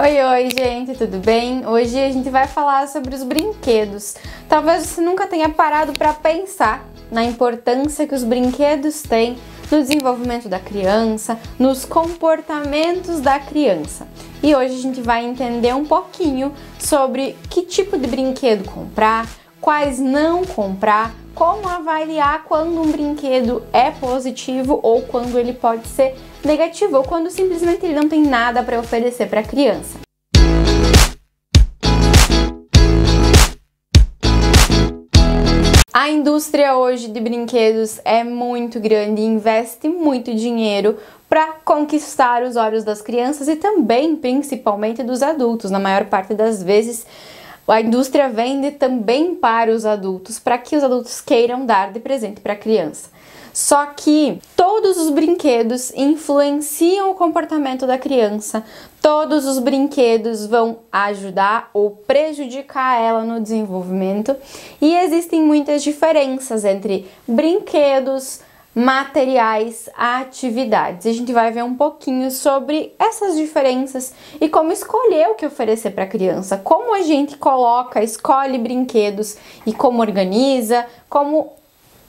Oi, gente, tudo bem? Hoje a gente vai falar sobre os brinquedos. Talvez você nunca tenha parado para pensar na importância que os brinquedos têm no desenvolvimento da criança, nos comportamentos da criança. E hoje a gente vai entender um pouquinho sobre que tipo de brinquedo comprar, quais não comprar, como avaliar quando um brinquedo é positivo ou quando ele pode ser negativo ou quando simplesmente ele não tem nada para oferecer para a criança. A indústria hoje de brinquedos é muito grande e investe muito dinheiro para conquistar os olhos das crianças e também, principalmente, dos adultos. Na maior parte das vezes, a indústria vende também para os adultos, para que os adultos queiram dar de presente para a criança. Só que todos os brinquedos influenciam o comportamento da criança, todos os brinquedos vão ajudar ou prejudicar ela no desenvolvimento e existem muitas diferenças entre brinquedos, materiais, atividades. A gente vai ver um pouquinho sobre essas diferenças e como escolher o que oferecer para a criança, como a gente escolhe brinquedos e como organiza, como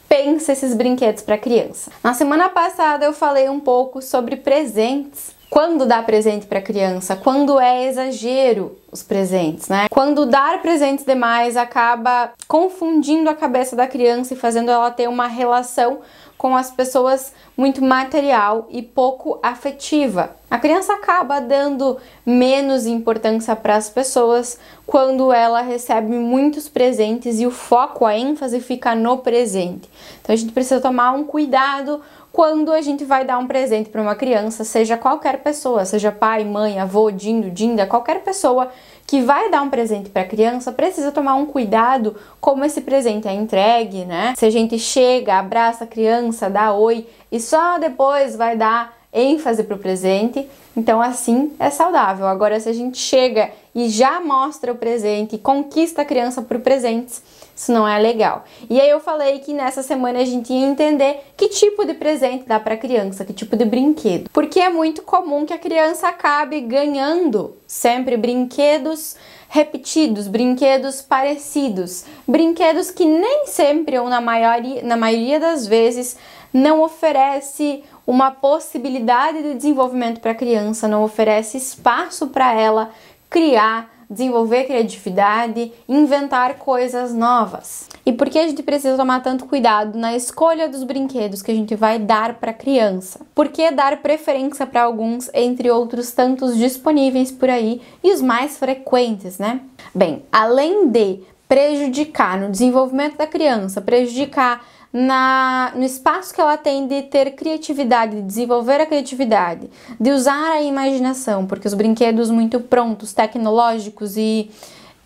pensa esses brinquedos para a criança. Na semana passada eu falei um pouco sobre presentes. Quando dar presente para a criança, quando é exagero os presentes, né? Quando dar presentes demais acaba confundindo a cabeça da criança e fazendo ela ter uma relação com as pessoas muito material e pouco afetiva. A criança acaba dando menos importância para as pessoas quando ela recebe muitos presentes e o foco, a ênfase fica no presente. Então a gente precisa tomar um cuidado quando a gente vai dar um presente para uma criança, seja qualquer pessoa, seja pai, mãe, avô, dindo, dinda, qualquer pessoa que vai dar um presente para a criança precisa tomar um cuidado como esse presente é entregue, né? Se a gente chega, abraça a criança, dá oi e só depois vai dar ênfase para o presente, então assim é saudável. Agora, se a gente chega e já mostra o presente e conquista a criança por presentes, isso não é legal. E aí eu falei que nessa semana a gente ia entender que tipo de presente dá para a criança, que tipo de brinquedo. Porque é muito comum que a criança acabe ganhando sempre brinquedos repetidos, brinquedos parecidos, brinquedos que nem sempre ou na maioria das vezes não oferece uma possibilidade de desenvolvimento para a criança, não oferece espaço para ela criar, desenvolver criatividade, inventar coisas novas. E por que a gente precisa tomar tanto cuidado na escolha dos brinquedos que a gente vai dar para a criança? Por que dar preferência para alguns entre outros tantos disponíveis por aí e os mais frequentes, né? Bem, além de prejudicar no desenvolvimento da criança, prejudicar no espaço que ela tem de ter criatividade, de desenvolver a criatividade, de usar a imaginação, porque os brinquedos muito prontos, tecnológicos e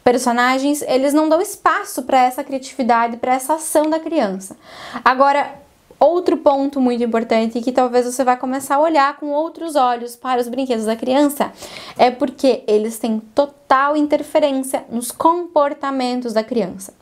personagens, eles não dão espaço para essa criatividade, para essa ação da criança. Agora, outro ponto muito importante que talvez você vai começar a olhar com outros olhos para os brinquedos da criança é porque eles têm total interferência nos comportamentos da criança.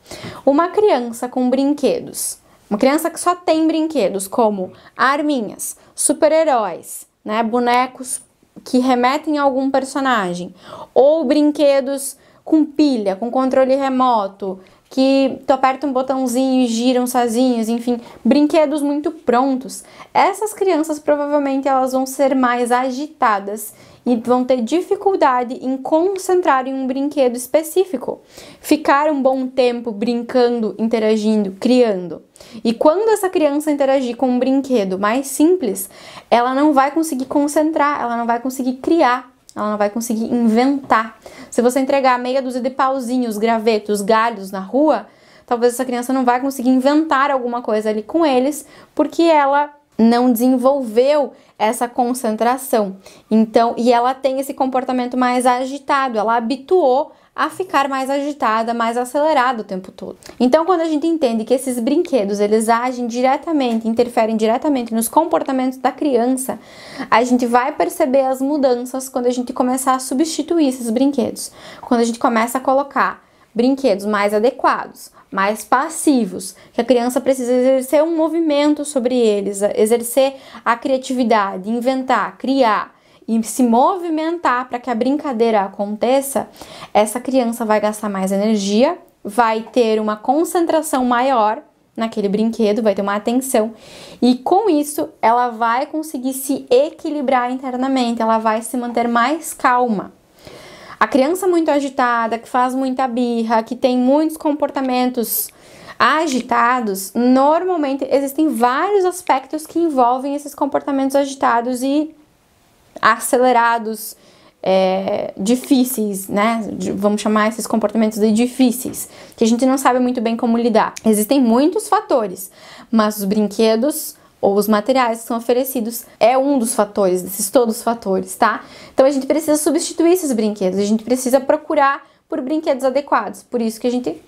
Uma criança com brinquedos, uma criança que só tem brinquedos como arminhas, super-heróis, né, bonecos que remetem a algum personagem, ou brinquedos com pilha, com controle remoto, que tu aperta um botãozinho e giram sozinhos, enfim, brinquedos muito prontos. Essas crianças provavelmente elas vão ser mais agitadas e vão ter dificuldade em concentrar em um brinquedo específico. Ficar um bom tempo brincando, interagindo, criando. E quando essa criança interagir com um brinquedo mais simples, ela não vai conseguir concentrar, ela não vai conseguir criar, ela não vai conseguir inventar. Se você entregar meia dúzia de pauzinhos, gravetos, galhos na rua, talvez essa criança não vai conseguir inventar alguma coisa ali com eles, porque ela não desenvolveu essa concentração. Então, e ela tem esse comportamento mais agitado, ela habituou a ficar mais agitada, mais acelerada o tempo todo. Então, quando a gente entende que esses brinquedos, eles agem diretamente, interferem diretamente nos comportamentos da criança, a gente vai perceber as mudanças quando a gente começar a substituir esses brinquedos. Quando a gente começa a colocar brinquedos mais adequados, mais passivos, que a criança precisa exercer um movimento sobre eles, exercer a criatividade, inventar, criar. e se movimentar para que a brincadeira aconteça, essa criança vai gastar mais energia, vai ter uma concentração maior naquele brinquedo, vai ter uma atenção, e com isso ela vai conseguir se equilibrar internamente, ela vai se manter mais calma. A criança muito agitada, que faz muita birra, que tem muitos comportamentos agitados, normalmente existem vários aspectos que envolvem esses comportamentos agitados e acelerados, difíceis, né? Vamos chamar esses comportamentos de difíceis, que a gente não sabe muito bem como lidar. Existem muitos fatores, mas os brinquedos ou os materiais que são oferecidos é um dos fatores, desses todos os fatores, tá? Então a gente precisa substituir esses brinquedos, a gente precisa procurar por brinquedos adequados, por isso que a gente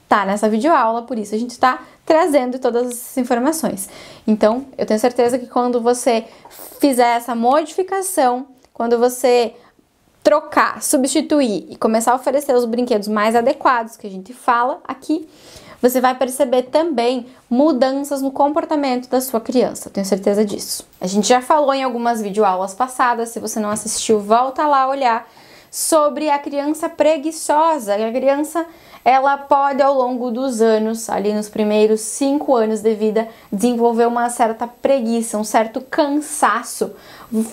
tá nessa videoaula, por isso a gente tá trazendo todas essas informações. Então, eu tenho certeza que quando você fizer essa modificação, quando você trocar, substituir e começar a oferecer os brinquedos mais adequados que a gente fala aqui, você vai perceber também mudanças no comportamento da sua criança, eu tenho certeza disso. A gente já falou em algumas videoaulas passadas, se você não assistiu, volta lá olhar sobre a criança preguiçosa. A criança, ela pode ao longo dos anos, ali nos primeiros 5 anos de vida, desenvolver uma certa preguiça, um certo cansaço,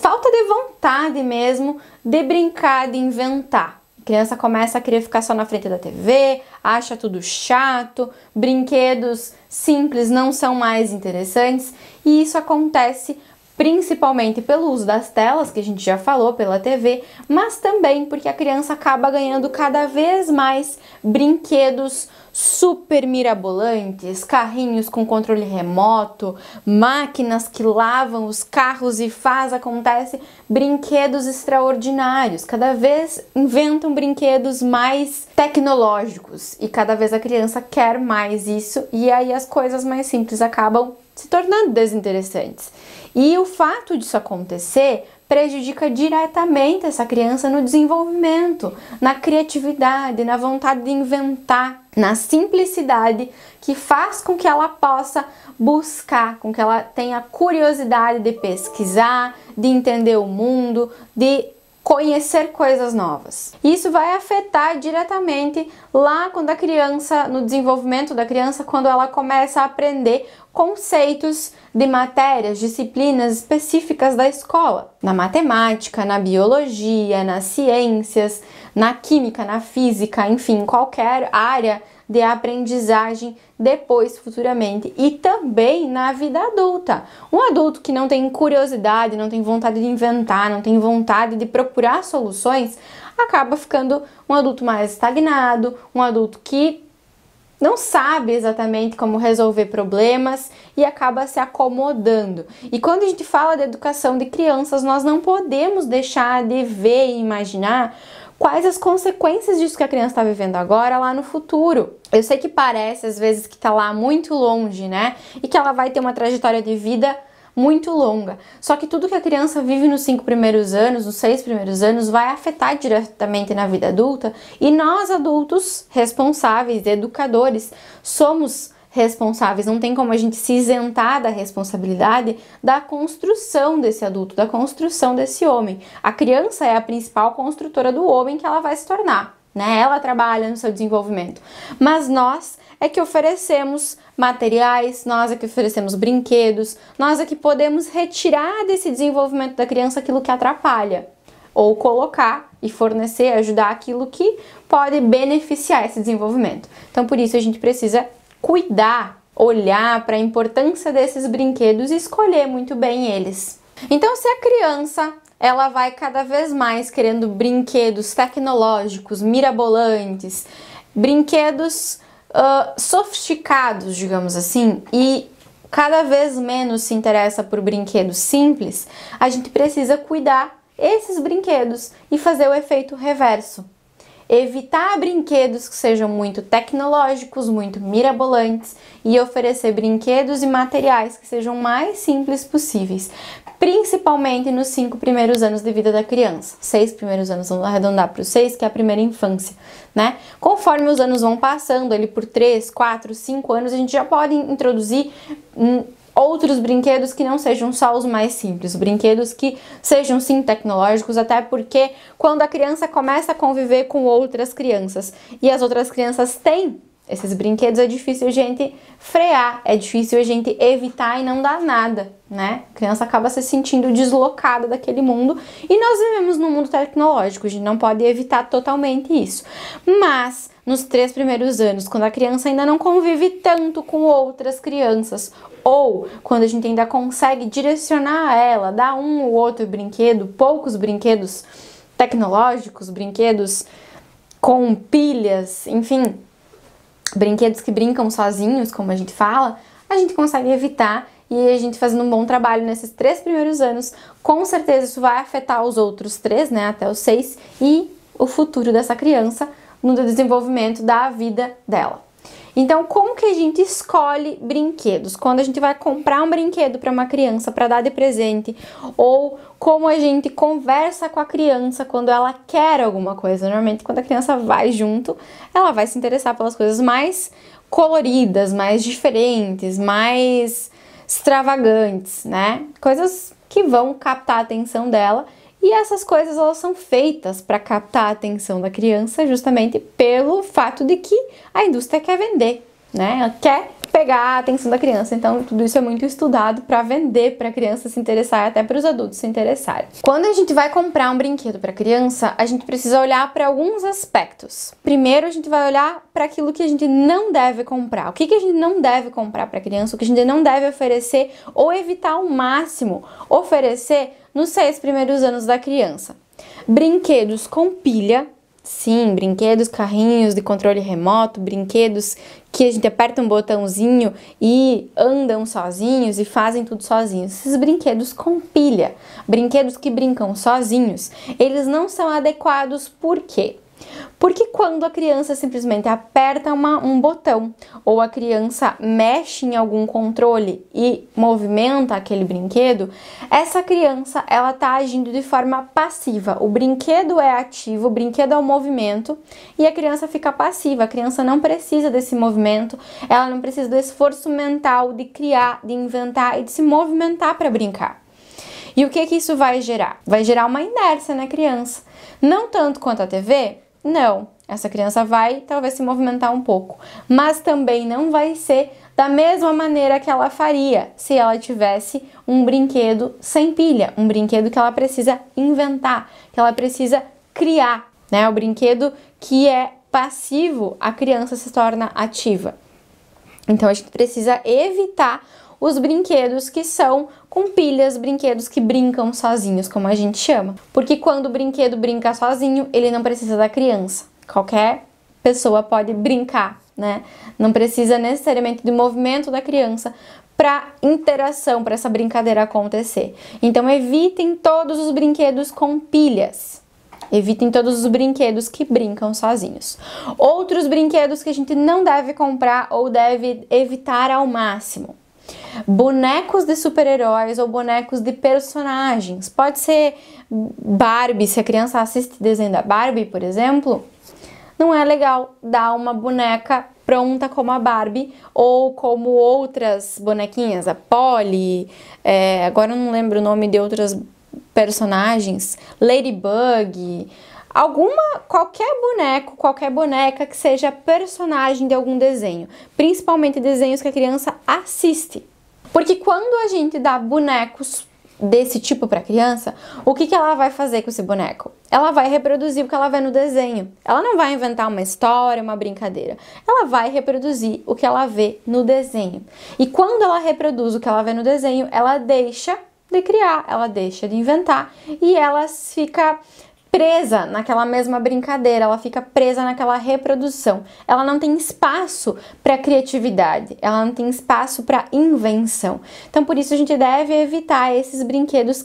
falta de vontade mesmo de brincar, de inventar. A criança começa a querer ficar só na frente da TV, acha tudo chato, brinquedos simples não são mais interessantes, e isso acontece principalmente pelo uso das telas, que a gente já falou, pela TV, mas também porque a criança acaba ganhando cada vez mais brinquedos super mirabolantes, carrinhos com controle remoto, máquinas que lavam os carros e acontece, brinquedos extraordinários. Cada vez inventam brinquedos mais tecnológicos e cada vez a criança quer mais isso, e aí as coisas mais simples acabam se tornando desinteressantes. E o fato disso acontecer prejudica diretamente essa criança no desenvolvimento, na criatividade, na vontade de inventar, na simplicidade que faz com que ela possa buscar, com que ela tenha curiosidade de pesquisar, de entender o mundo, de conhecer coisas novas. Isso vai afetar diretamente lá quando a criança, no desenvolvimento da criança, quando ela começa a aprender conceitos de matérias, disciplinas específicas da escola, na matemática, na biologia, nas ciências, na química, na física, enfim, qualquer área de aprendizagem depois, futuramente, e também na vida adulta. Um adulto que não tem curiosidade, não tem vontade de inventar, não tem vontade de procurar soluções, acaba ficando um adulto mais estagnado, um adulto que não sabe exatamente como resolver problemas e acaba se acomodando. E quando a gente fala de educação de crianças, nós não podemos deixar de ver e imaginar quais as consequências disso que a criança está vivendo agora lá no futuro. Eu sei que parece às vezes que está lá muito longe, né? E que ela vai ter uma trajetória de vida muito longa. Só que tudo que a criança vive nos 5 primeiros anos, nos 6 primeiros anos, vai afetar diretamente na vida adulta, e nós adultos responsáveis, educadores, somos responsáveis, não tem como a gente se isentar da responsabilidade da construção desse adulto, da construção desse homem. A criança é a principal construtora do homem que ela vai se tornar, né? Ela trabalha no seu desenvolvimento, mas nós é que oferecemos materiais, nós é que oferecemos brinquedos, nós é que podemos retirar desse desenvolvimento da criança aquilo que atrapalha, ou colocar e fornecer, ajudar aquilo que pode beneficiar esse desenvolvimento. Então, por isso a gente precisa cuidar, olhar para a importância desses brinquedos e escolher muito bem eles. Então, se a criança ela vai cada vez mais querendo brinquedos tecnológicos, mirabolantes, brinquedos sofisticados, digamos assim, e cada vez menos se interessa por brinquedos simples, a gente precisa cuidar esses brinquedos e fazer o efeito reverso. Evitar brinquedos que sejam muito tecnológicos, muito mirabolantes, e oferecer brinquedos e materiais que sejam mais simples possíveis, principalmente nos 5 primeiros anos de vida da criança. 6 primeiros anos, vamos arredondar para os 6, que é a primeira infância, né? Conforme os anos vão passando, ali por 3, 4, 5 anos, a gente já pode introduzir outros brinquedos que não sejam só os mais simples, brinquedos que sejam sim tecnológicos, até porque quando a criança começa a conviver com outras crianças e as outras crianças têm esses brinquedos, é difícil a gente frear, é difícil a gente evitar e não dar nada, né? A criança acaba se sentindo deslocada daquele mundo e nós vivemos num mundo tecnológico, a gente não pode evitar totalmente isso. Mas nos 3 primeiros anos, quando a criança ainda não convive tanto com outras crianças, ou quando a gente ainda consegue direcionar ela, dar um ou outro brinquedo, poucos brinquedos tecnológicos, brinquedos com pilhas, enfim, brinquedos que brincam sozinhos, como a gente fala, a gente consegue evitar e a gente fazendo um bom trabalho nesses 3 primeiros anos, com certeza isso vai afetar os outros 3, né, até os 6 e o futuro dessa criança no desenvolvimento da vida dela. Então, como que a gente escolhe brinquedos? Quando a gente vai comprar um brinquedo para uma criança para dar de presente, ou como a gente conversa com a criança quando ela quer alguma coisa. Normalmente, quando a criança vai junto, ela vai se interessar pelas coisas mais coloridas, mais diferentes, mais extravagantes, né? Coisas que vão captar a atenção dela. E essas coisas, elas são feitas para captar a atenção da criança justamente pelo fato de que a indústria quer vender, né? Ela quer pegar a atenção da criança. Então, tudo isso é muito estudado para vender, para a criança se interessar e até para os adultos se interessarem. Quando a gente vai comprar um brinquedo para a criança, a gente precisa olhar para alguns aspectos. Primeiro, a gente vai olhar para aquilo que a gente não deve comprar. O que a gente não deve comprar para a criança, o que a gente não deve oferecer ou evitar ao máximo oferecer nos 6 primeiros anos da criança. Brinquedos com pilha, sim, brinquedos, carrinhos de controle remoto, brinquedos que a gente aperta um botãozinho e andam sozinhos e fazem tudo sozinhos. Esses brinquedos com pilha, brinquedos que brincam sozinhos, eles não são adequados por quê? Porque quando a criança simplesmente aperta um botão ou a criança mexe em algum controle e movimenta aquele brinquedo, essa criança ela tá agindo de forma passiva. O brinquedo é ativo, o brinquedo é o movimento e a criança fica passiva. A criança não precisa desse movimento, ela não precisa do esforço mental de criar, de inventar e de se movimentar para brincar. E o que isso vai gerar? Vai gerar uma inércia na criança. Não tanto quanto a TV, não. Essa criança vai talvez se movimentar um pouco, mas também não vai ser da mesma maneira que ela faria se ela tivesse um brinquedo sem pilha, um brinquedo que ela precisa inventar, que ela precisa criar, né? O brinquedo que é passivo, a criança se torna ativa. Então a gente precisa evitar os brinquedos que são com pilhas, brinquedos que brincam sozinhos, como a gente chama. Porque quando o brinquedo brinca sozinho, ele não precisa da criança. Qualquer pessoa pode brincar, né? Não precisa necessariamente do movimento da criança para interação, para essa brincadeira acontecer. Então evitem todos os brinquedos com pilhas. Evitem todos os brinquedos que brincam sozinhos. Outros brinquedos que a gente não deve comprar ou deve evitar ao máximo. Bonecos de super-heróis ou bonecos de personagens. Pode ser Barbie, se a criança assiste desenho da Barbie, por exemplo, não é legal dar uma boneca pronta como a Barbie ou como outras bonequinhas, a Polly, agora eu não lembro o nome de outras personagens, Ladybug, qualquer boneco, qualquer boneca que seja personagem de algum desenho, principalmente desenhos que a criança assiste. Porque quando a gente dá bonecos desse tipo para a criança, o que ela vai fazer com esse boneco? Ela vai reproduzir o que ela vê no desenho. Ela não vai inventar uma história, uma brincadeira. Ela vai reproduzir o que ela vê no desenho. E quando ela reproduz o que ela vê no desenho, ela deixa de criar, ela deixa de inventar e ela fica presa naquela mesma brincadeira, ela fica presa naquela reprodução. Ela não tem espaço para criatividade, ela não tem espaço para invenção. Então, por isso a gente deve evitar esses brinquedos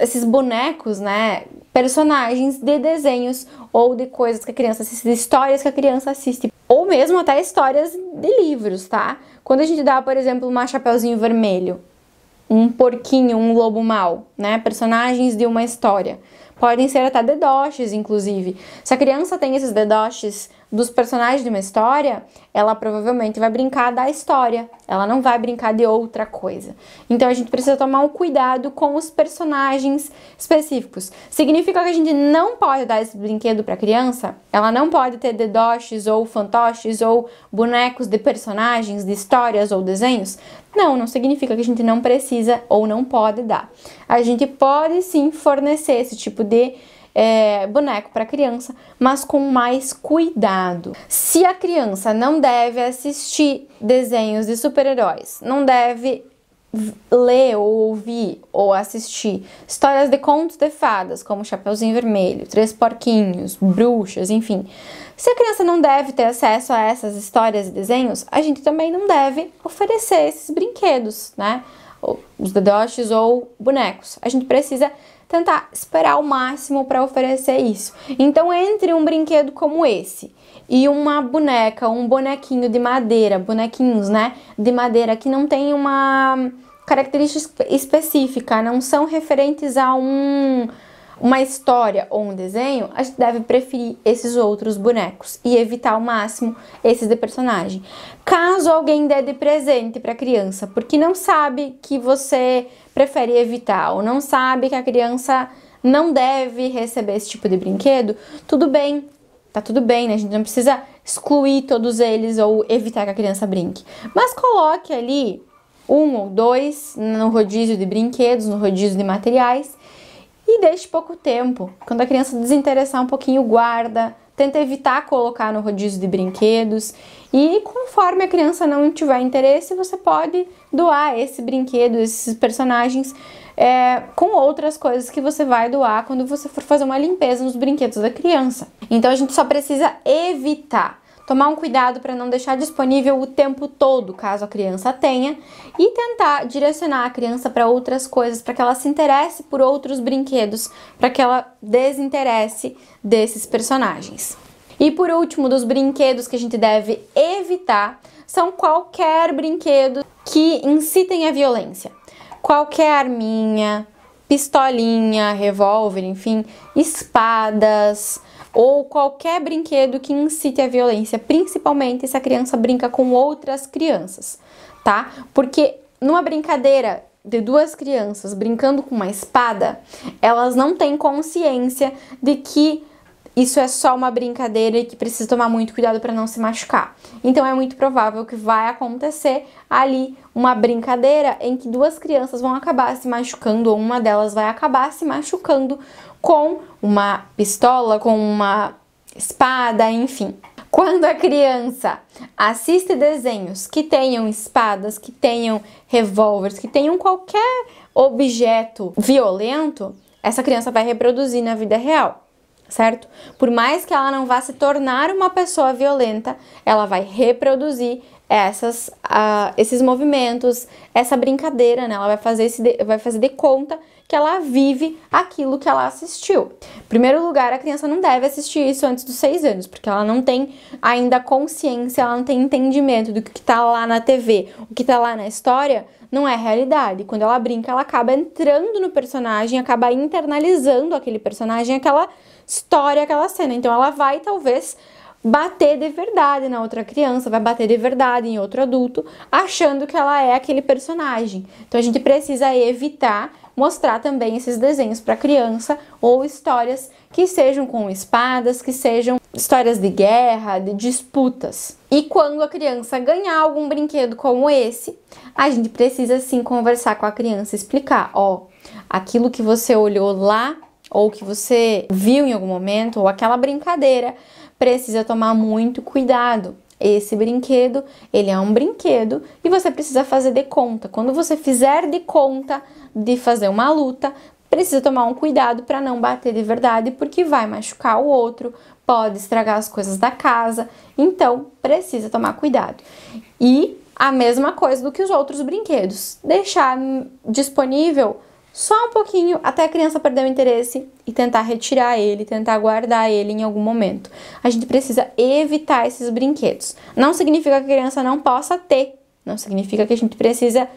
esses bonecos, né, personagens de desenhos ou de coisas que a criança assiste, de histórias que a criança assiste, ou mesmo até histórias de livros, tá? Quando a gente dá, por exemplo, uma Chapeuzinho Vermelho, um porquinho, um lobo mau, né, personagens de uma história. Podem ser até dedoches, inclusive. Se a criança tem esses dedoches dos personagens de uma história, ela provavelmente vai brincar da história, ela não vai brincar de outra coisa. Então a gente precisa tomar um cuidado com os personagens específicos. Significa que a gente não pode dar esse brinquedo para criança? Ela não pode ter dedoches ou fantoches ou bonecos de personagens, de histórias ou desenhos? Não, não significa que a gente não precisa ou não pode dar. A gente pode sim fornecer esse tipo de boneco para criança, mas com mais cuidado. Se a criança não deve assistir desenhos de super-heróis, não deve ler ou ouvir ou assistir histórias de contos de fadas, como Chapeuzinho Vermelho, Três Porquinhos, Bruxas, enfim. Se a criança não deve ter acesso a essas histórias e desenhos, a gente também não deve oferecer esses brinquedos, né? Os dedoches ou bonecos. A gente precisa tentar esperar o máximo para oferecer isso. Então, entre um brinquedo como esse e uma boneca, um bonequinho de madeira, bonequinhos, né, de madeira que não tem uma característica específica, não são referentes a uma história ou um desenho, a gente deve preferir esses outros bonecos e evitar ao máximo esses de personagem. Caso alguém dê de presente para a criança, porque não sabe que você prefere evitar ou não sabe que a criança não deve receber esse tipo de brinquedo, tudo bem, tá tudo bem, né? A gente não precisa excluir todos eles ou evitar que a criança brinque. Mas coloque ali um ou dois no rodízio de brinquedos, no rodízio de materiais, e deixe pouco tempo. Quando a criança desinteressar um pouquinho, guarda. Tenta evitar colocar no rodízio de brinquedos. E conforme a criança não tiver interesse, você pode doar esse brinquedo, esses personagens, com outras coisas que você vai doar quando você for fazer uma limpeza nos brinquedos da criança. Então a gente só precisa evitar. Tomar um cuidado para não deixar disponível o tempo todo, caso a criança tenha, e tentar direcionar a criança para outras coisas, para que ela se interesse por outros brinquedos, para que ela desinteresse desses personagens. E por último, dos brinquedos que a gente deve evitar, são qualquer brinquedo que incitem a violência. Qualquer arminha, pistolinha, revólver, enfim, espadas, ou qualquer brinquedo que incite a violência, principalmente se a criança brinca com outras crianças, tá? Porque numa brincadeira de duas crianças brincando com uma espada, elas não têm consciência de que isso é só uma brincadeira e que precisa tomar muito cuidado para não se machucar. Então é muito provável que vai acontecer ali uma brincadeira em que duas crianças vão acabar se machucando, ou uma delas vai acabar se machucando com uma pistola, com uma espada, enfim. Quando a criança assiste desenhos que tenham espadas, que tenham revólveres, que tenham qualquer objeto violento, essa criança vai reproduzir na vida real, certo? Por mais que ela não vá se tornar uma pessoa violenta, ela vai reproduzir esses movimentos, essa brincadeira, né? Ela vai fazer de conta que ela vive aquilo que ela assistiu. Em primeiro lugar, a criança não deve assistir isso antes dos 6 anos, porque ela não tem ainda consciência, ela não tem entendimento do que está lá na TV, o que está lá na história não é realidade. Quando ela brinca, ela acaba entrando no personagem, acaba internalizando aquele personagem, aquela história, aquela cena. Então ela vai, talvez, bater de verdade na outra criança, vai bater de verdade em outro adulto, achando que ela é aquele personagem. Então a gente precisa evitar mostrar também esses desenhos para criança, ou histórias que sejam com espadas, que sejam histórias de guerra, de disputas. E quando a criança ganhar algum brinquedo como esse, a gente precisa sim conversar com a criança, explicar, ó, aquilo que você olhou lá, ou que você viu em algum momento, ou aquela brincadeira, precisa tomar muito cuidado. Esse brinquedo, ele é um brinquedo e você precisa fazer de conta. Quando você fizer de conta de fazer uma luta, precisa tomar um cuidado para não bater de verdade, porque vai machucar o outro, pode estragar as coisas da casa, então precisa tomar cuidado. E a mesma coisa do que os outros brinquedos, deixar disponível só um pouquinho até a criança perder o interesse e tentar retirar ele, tentar guardar ele em algum momento. A gente precisa evitar esses brinquedos. Não significa que a criança não possa ter, não significa que a gente precisa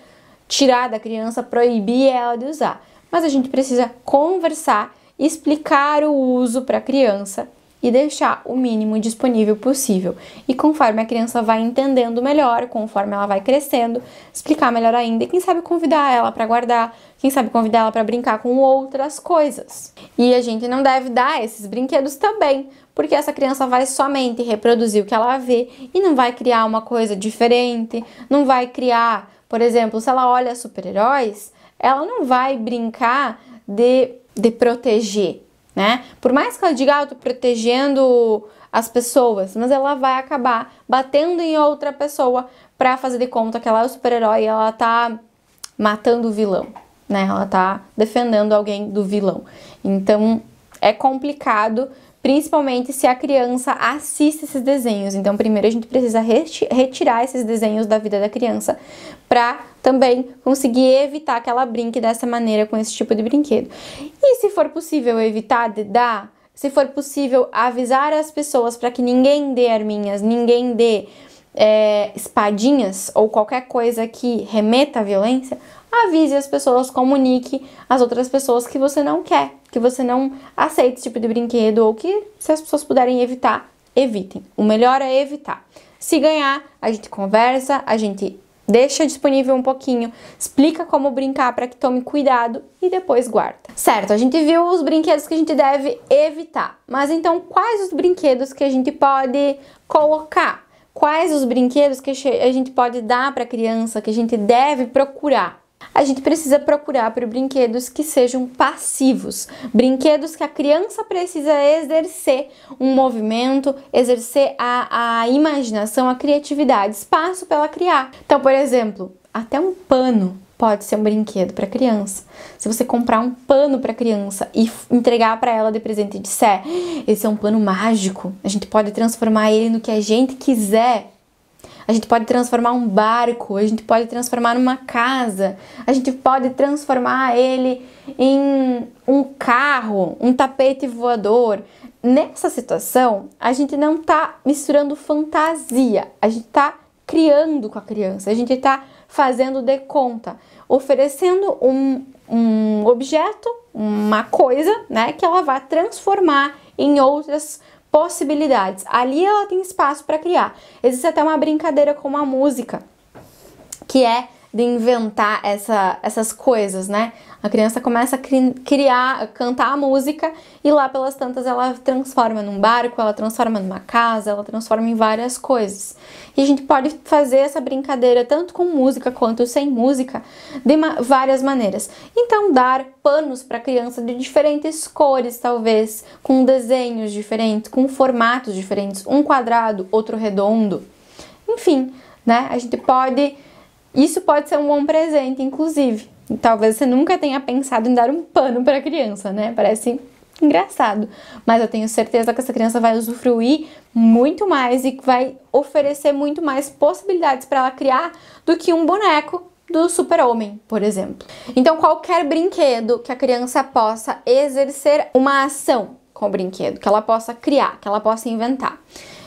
tirar da criança, proibir ela de usar. Mas a gente precisa conversar, explicar o uso para a criança e deixar o mínimo disponível possível. E conforme a criança vai entendendo melhor, conforme ela vai crescendo, explicar melhor ainda e quem sabe convidar ela para guardar, quem sabe convidar ela para brincar com outras coisas. E a gente não deve dar esses brinquedos também, porque essa criança vai somente reproduzir o que ela vê e não vai criar uma coisa diferente, não vai criar, por exemplo, se ela olha super-heróis, ela não vai brincar de proteger, né? Por mais que ela diga, eu tô protegendo as pessoas, mas ela vai acabar batendo em outra pessoa pra fazer de conta que ela é o super-herói e ela tá matando o vilão, né? Ela tá defendendo alguém do vilão. Então, é complicado, principalmente se a criança assiste esses desenhos. Então, primeiro a gente precisa retirar esses desenhos da vida da criança para também conseguir evitar que ela brinque dessa maneira com esse tipo de brinquedo. E se for possível evitar de dar, se for possível avisar as pessoas para que ninguém dê arminhas, ninguém dê espadinhas ou qualquer coisa que remeta à violência, avise as pessoas, comunique às outras pessoas que você não quer, que você não aceita esse tipo de brinquedo ou que, se as pessoas puderem evitar, evitem. O melhor é evitar. Se ganhar, a gente conversa, a gente deixa disponível um pouquinho, explica como brincar para que tome cuidado e depois guarda. Certo, a gente viu os brinquedos que a gente deve evitar, mas então quais os brinquedos que a gente pode colocar? Quais os brinquedos que a gente pode dar para a criança, que a gente deve procurar? A gente precisa procurar por brinquedos que sejam passivos, brinquedos que a criança precisa exercer um movimento, exercer a imaginação, a criatividade, espaço para ela criar. Então, por exemplo, até um pano pode ser um brinquedo para criança. Se você comprar um pano para criança e entregar para ela de presente e disser, esse é um pano mágico, a gente pode transformar ele no que a gente quiser. A gente pode transformar um barco, a gente pode transformar numa casa, a gente pode transformar ele em um carro, um tapete voador. Nessa situação, a gente não tá misturando fantasia, a gente tá criando com a criança, a gente tá fazendo de conta, oferecendo um objeto, uma coisa, né, que ela vai transformar em outras possibilidades. Ali ela tem espaço para criar. Existe até uma brincadeira com a música, que é de inventar essas coisas, né? A criança começa a criar, cantar a música e lá pelas tantas ela transforma num barco, ela transforma numa casa, ela transforma em várias coisas. E a gente pode fazer essa brincadeira tanto com música quanto sem música de várias maneiras. Então, dar panos para a criança de diferentes cores, talvez, com desenhos diferentes, com formatos diferentes, um quadrado, outro redondo. Enfim, né? A gente pode... Isso pode ser um bom presente, inclusive. Talvez você nunca tenha pensado em dar um pano para a criança, né? Parece engraçado. Mas eu tenho certeza que essa criança vai usufruir muito mais e vai oferecer muito mais possibilidades para ela criar do que um boneco do Super-Homem, por exemplo. Então, qualquer brinquedo que a criança possa exercer uma ação com o brinquedo, que ela possa criar, que ela possa inventar.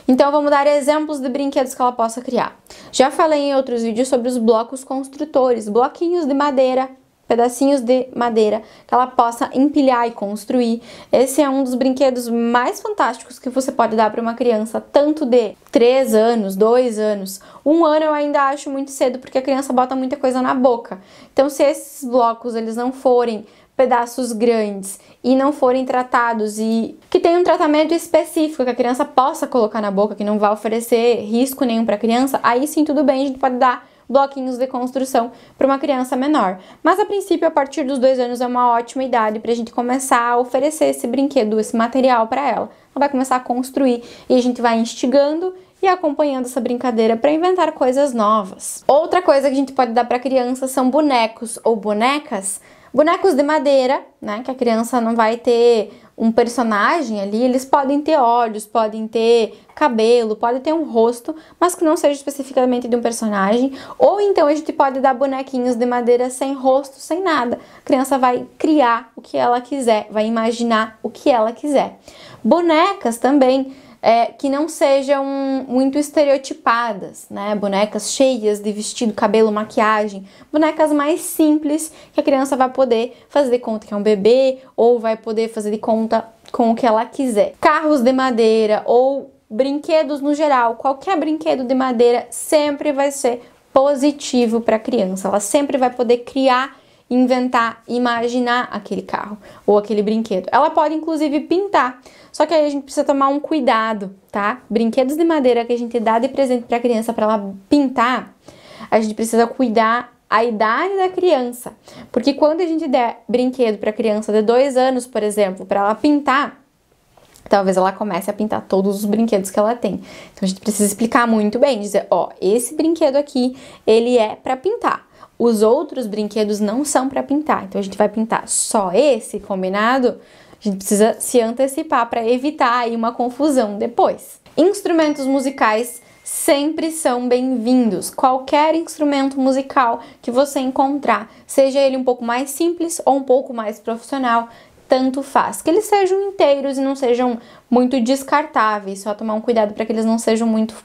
Então, vamos dar exemplos de brinquedos que ela possa criar. Já falei em outros vídeos sobre os blocos construtores, bloquinhos de madeira, pedacinhos de madeira que ela possa empilhar e construir. Esse é um dos brinquedos mais fantásticos que você pode dar para uma criança, tanto de 3 anos, 2 anos. 1 ano eu ainda acho muito cedo, porque a criança bota muita coisa na boca. Então, se esses blocos eles não forem pedaços grandes e não forem tratados e que tenham um tratamento específico que a criança possa colocar na boca, que não vai oferecer risco nenhum para a criança, aí sim tudo bem, a gente pode dar bloquinhos de construção para uma criança menor. Mas a princípio, a partir dos 2 anos é uma ótima idade para a gente começar a oferecer esse brinquedo, esse material para ela. Ela vai começar a construir e a gente vai instigando e acompanhando essa brincadeira para inventar coisas novas. Outra coisa que a gente pode dar para a criança são bonecos ou bonecas. Bonecos de madeira, né, que a criança não vai ter um personagem ali, eles podem ter olhos, podem ter cabelo, pode ter um rosto, mas que não seja especificamente de um personagem. Ou então a gente pode dar bonequinhos de madeira sem rosto, sem nada. A criança vai criar o que ela quiser, vai imaginar o que ela quiser. Bonecas também que não sejam muito estereotipadas, né? Bonecas cheias de vestido, cabelo, maquiagem. Bonecas mais simples que a criança vai poder fazer de conta que é um bebê ou vai poder fazer de conta com o que ela quiser. Carros de madeira ou brinquedos no geral, qualquer brinquedo de madeira sempre vai ser positivo para a criança. Ela sempre vai poder criar, inventar, imaginar aquele carro ou aquele brinquedo. Ela pode inclusive pintar. Só que aí a gente precisa tomar um cuidado, tá? Brinquedos de madeira que a gente dá de presente para a criança para ela pintar, a gente precisa cuidar a idade da criança. Porque quando a gente der brinquedo para criança de 2 anos, por exemplo, para ela pintar, talvez ela comece a pintar todos os brinquedos que ela tem. Então a gente precisa explicar muito bem, dizer, ó, esse brinquedo aqui, ele é para pintar. Os outros brinquedos não são para pintar. Então a gente vai pintar só esse, combinado? A gente precisa se antecipar para evitar aí uma confusão depois. Instrumentos musicais sempre são bem-vindos. Qualquer instrumento musical que você encontrar, seja ele um pouco mais simples ou um pouco mais profissional, tanto faz. Que eles sejam inteiros e não sejam muito descartáveis, só tomar um cuidado para que eles não sejam muito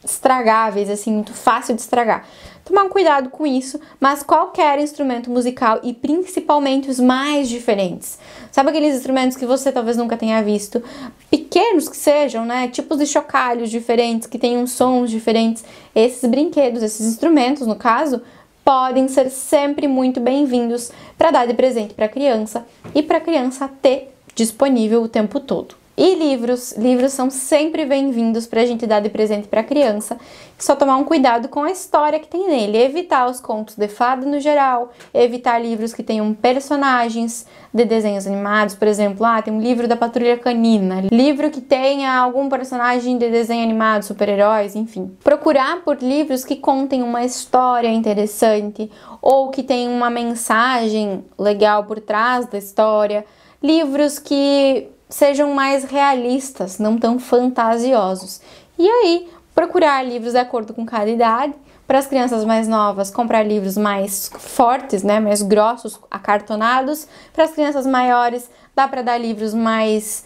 estragáveis, assim, muito fácil de estragar. Tomar um cuidado com isso, mas qualquer instrumento musical e principalmente os mais diferentes. Sabe aqueles instrumentos que você talvez nunca tenha visto? Pequenos que sejam, né? Tipos de chocalhos diferentes, que tenham sons diferentes. Esses brinquedos, esses instrumentos, no caso, podem ser sempre muito bem-vindos para dar de presente para a criança e para a criança ter disponível o tempo todo. E livros são sempre bem-vindos para a gente dar de presente para a criança. Só tomar um cuidado com a história que tem nele, evitar os contos de fada no geral, evitar livros que tenham personagens de desenhos animados, por exemplo, tem um livro da Patrulha Canina, livro que tenha algum personagem de desenho animado, super-heróis, enfim. Procurar por livros que contem uma história interessante ou que tenham uma mensagem legal por trás da história, livros que sejam mais realistas, não tão fantasiosos. E aí, procurar livros de acordo com cada idade. Para as crianças mais novas, comprar livros mais fortes, né, mais grossos, acartonados. Para as crianças maiores, dá para dar livros mais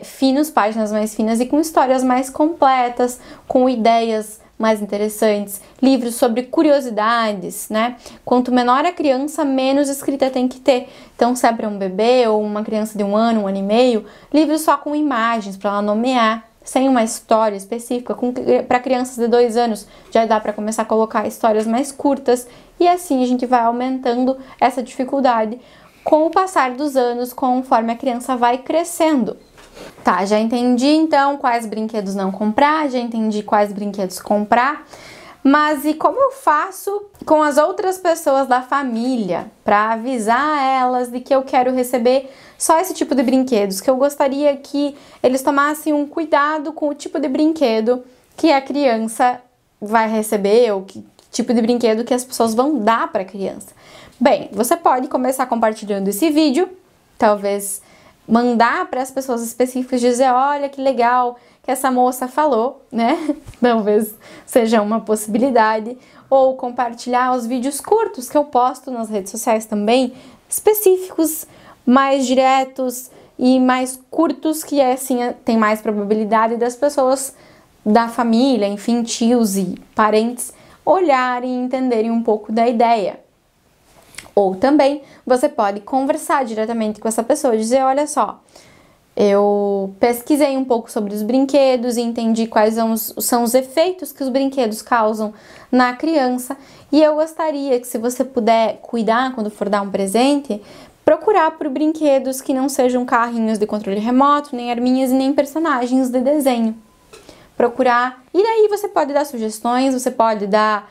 finos, páginas mais finas e com histórias mais completas, com ideias mais interessantes, livros sobre curiosidades, né? Quanto menor a criança, menos escrita tem que ter. Então, se é para um bebê ou uma criança de 1 ano, 1 ano e meio, livros só com imagens para ela nomear, sem uma história específica. Para crianças de 2 anos, já dá para começar a colocar histórias mais curtas e assim a gente vai aumentando essa dificuldade com o passar dos anos, conforme a criança vai crescendo. Tá, já entendi então quais brinquedos não comprar, já entendi quais brinquedos comprar, mas e como eu faço com as outras pessoas da família para avisar elas de que eu quero receber só esse tipo de brinquedos, que eu gostaria que eles tomassem um cuidado com o tipo de brinquedo que a criança vai receber ou que tipo de brinquedo que as pessoas vão dar para a criança? Bem, você pode começar compartilhando esse vídeo, talvez mandar para as pessoas específicas, dizer, olha que legal que essa moça falou, né? Talvez seja uma possibilidade. Ou compartilhar os vídeos curtos que eu posto nas redes sociais também, específicos, mais diretos e mais curtos, que assim tem mais probabilidade das pessoas da família, enfim, tios e parentes, olharem e entenderem um pouco da ideia. Ou também você pode conversar diretamente com essa pessoa, dizer, olha só, eu pesquisei um pouco sobre os brinquedos e entendi quais são os efeitos que os brinquedos causam na criança e eu gostaria que, se você puder cuidar quando for dar um presente, procurar por brinquedos que não sejam carrinhos de controle remoto, nem arminhas e nem personagens de desenho. Procurar, e daí você pode dar sugestões, você pode dar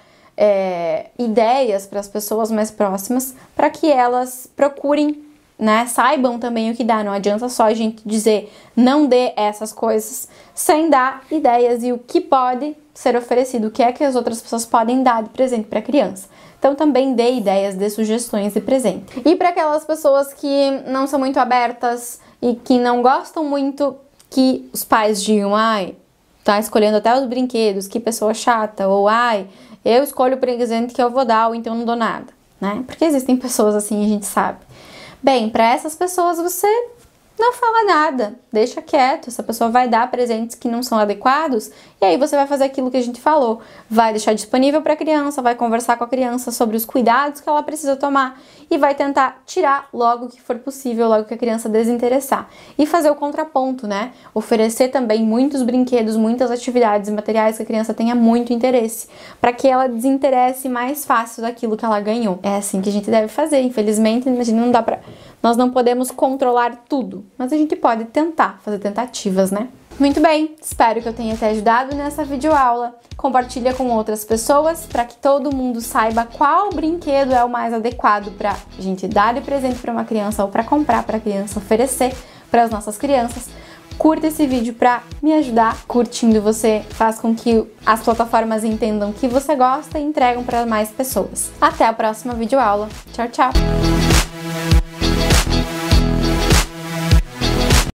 ideias para as pessoas mais próximas, para que elas procurem, né, saibam também o que dá. Não adianta só a gente dizer não dê essas coisas sem dar ideias e o que pode ser oferecido, o que é que as outras pessoas podem dar de presente para a criança. Então também dê ideias, dê sugestões de presente. E para aquelas pessoas que não são muito abertas e que não gostam muito que os pais digam, ai, tá escolhendo até os brinquedos, que pessoa chata, ou ai, eu escolho o presente que eu vou dar ou então não dou nada, né? Porque existem pessoas assim, a gente sabe. Bem, para essas pessoas você não fala nada, deixa quieto, essa pessoa vai dar presentes que não são adequados e aí você vai fazer aquilo que a gente falou, vai deixar disponível para a criança, vai conversar com a criança sobre os cuidados que ela precisa tomar e vai tentar tirar logo que for possível, logo que a criança desinteressar. E fazer o contraponto, né? Oferecer também muitos brinquedos, muitas atividades e materiais que a criança tenha muito interesse, para que ela desinteresse mais fácil daquilo que ela ganhou. É assim que a gente deve fazer, infelizmente, não dá pra... Nós não podemos controlar tudo, mas a gente pode tentar, fazer tentativas, né? Muito bem, espero que eu tenha te ajudado nessa videoaula. Compartilha com outras pessoas para que todo mundo saiba qual brinquedo é o mais adequado para a gente dar de presente para uma criança ou para comprar para a criança, oferecer para as nossas crianças. Curta esse vídeo para me ajudar. Curtindo, você faz com que as plataformas entendam que você gosta e entregam para mais pessoas. Até a próxima videoaula. Tchau, tchau!